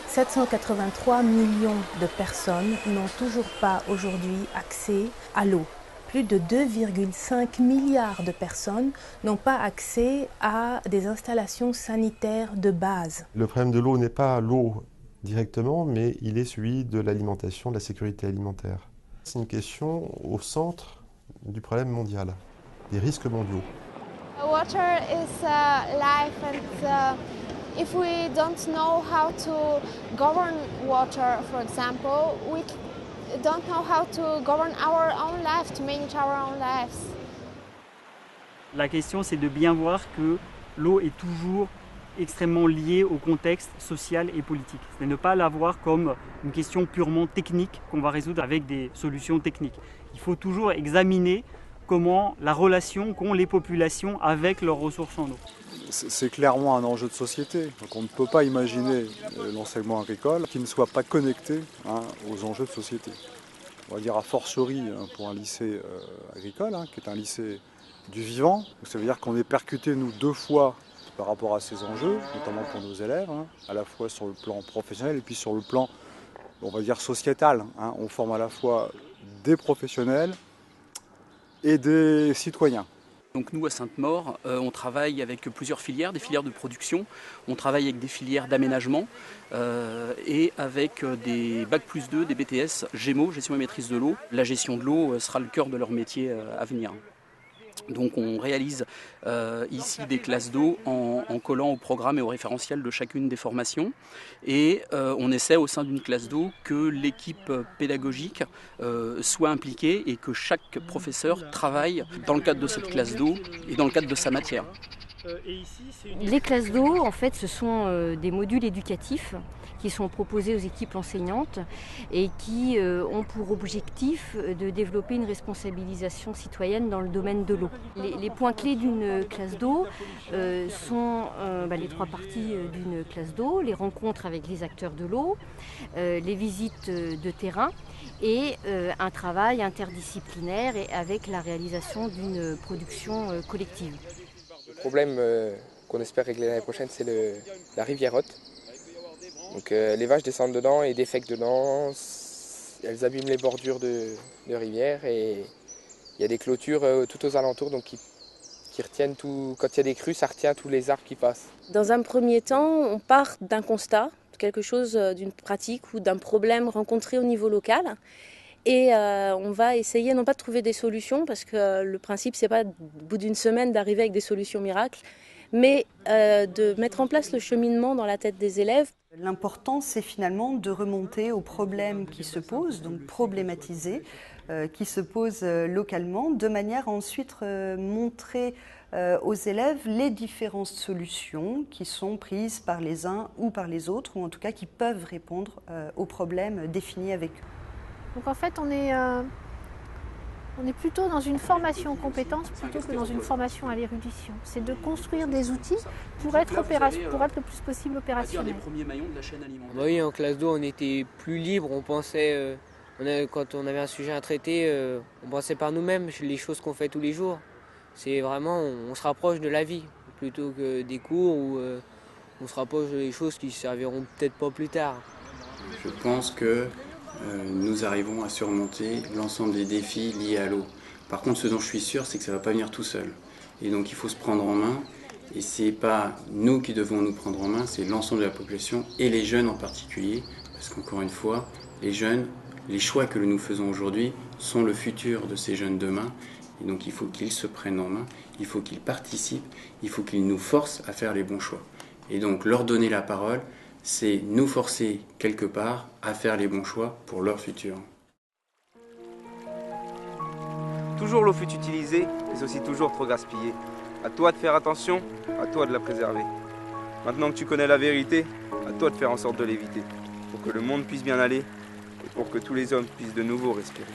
783 millions de personnes n'ont toujours pas aujourd'hui accès à l'eau. Plus de 2,5 milliards de personnes n'ont pas accès à des installations sanitaires de base. Le problème de l'eau n'est pas l'eau directement, mais il est celui de l'alimentation, de la sécurité alimentaire. C'est une question au centre du problème mondial, des risques mondiaux. Water is life, and if we don't know how to govern water, for example, we don't know how to govern our own life, to manage our own lives. La question, c'est de bien voir que l'eau est toujours extrêmement liée au contexte social et politique. C'est de ne pas la voir comme une question purement technique qu'on va résoudre avec des solutions techniques. Il faut toujours examiner comment la relation qu'ont les populations avec leurs ressources en eau. C'est clairement un enjeu de société. Donc on ne peut pas imaginer l'enseignement agricole qui ne soit pas connecté aux enjeux de société. On va dire a fortiori pour un lycée agricole, qui est un lycée du vivant. Donc ça veut dire qu'on est percuté, nous, deux fois par rapport à ces enjeux, notamment pour nos élèves, à la fois sur le plan professionnel et puis sur le plan, on va dire, sociétal. On forme à la fois des professionnels et des citoyens. Donc nous à Sainte-Maure, on travaille avec plusieurs filières, des filières de production, on travaille avec des filières d'aménagement et avec des Bac+2, des BTS, Gémeaux, gestion et maîtrise de l'eau. La gestion de l'eau sera le cœur de leur métier à venir. Donc on réalise ici des classes d'eau en collant au programme et au référentiel de chacune des formations. Et on essaie au sein d'une classe d'eau que l'équipe pédagogique soit impliquée et que chaque professeur travaille dans le cadre de cette classe d'eau et dans le cadre de sa matière. Les classes d'eau, en fait, ce sont des modules éducatifs qui sont proposés aux équipes enseignantes et qui ont pour objectif de développer une responsabilisation citoyenne dans le domaine de l'eau. Les points clés d'une classe d'eau sont les trois parties d'une classe d'eau, les rencontres avec les acteurs de l'eau, les visites de terrain et un travail interdisciplinaire et avec la réalisation d'une production collective. Le problème qu'on espère régler l'année prochaine, c'est la rivière haute. Donc les vaches descendent dedans et défèquent dedans, elles abîment les bordures de rivière et il y a des clôtures tout aux alentours donc qui retiennent tout. Quand il y a des crues, ça retient tous les arbres qui passent. Dans un premier temps, on part d'un constat, quelque chose d'une pratique ou d'un problème rencontré au niveau local. Et on va essayer non pas de trouver des solutions, parce que le principe, c'est pas au bout d'une semaine d'arriver avec des solutions miracles, mais de mettre en place le cheminement dans la tête des élèves. L'important, c'est finalement de remonter aux problèmes qui se posent, donc problématiser, qui se posent localement, de manière à ensuite montrer aux élèves les différentes solutions qui sont prises par les uns ou par les autres, ou en tout cas qui peuvent répondre aux problèmes définis avec eux. Donc en fait, on est plutôt dans une formation aux compétences plutôt que dans une formation à l'érudition. C'est de construire des outils pour être le plus possible opérationnel. Les premiers maillons de la chaîne alimentaire. Oui, en classe d'eau, on était plus libre. On pensait, quand on avait un sujet à traiter, on pensait par nous-mêmes les choses qu'on fait tous les jours. C'est vraiment, on se rapproche de la vie plutôt que des cours où on se rapproche des choses qui serviront peut-être pas plus tard. Je pense que nous arrivons à surmonter l'ensemble des défis liés à l'eau. Par contre, ce dont je suis sûr, c'est que ça ne va pas venir tout seul. Et donc il faut se prendre en main. Et ce n'est pas nous qui devons nous prendre en main, c'est l'ensemble de la population et les jeunes en particulier. Parce qu'encore une fois, les jeunes, les choix que nous faisons aujourd'hui sont le futur de ces jeunes demain. Et donc il faut qu'ils se prennent en main, il faut qu'ils participent, il faut qu'ils nous forcent à faire les bons choix. Et donc leur donner la parole, c'est nous forcer quelque part à faire les bons choix pour leur futur. Toujours l'eau fut utilisée, mais aussi toujours trop gaspillée. À toi de faire attention, à toi de la préserver. Maintenant que tu connais la vérité, à toi de faire en sorte de l'éviter, pour que le monde puisse bien aller et pour que tous les hommes puissent de nouveau respirer.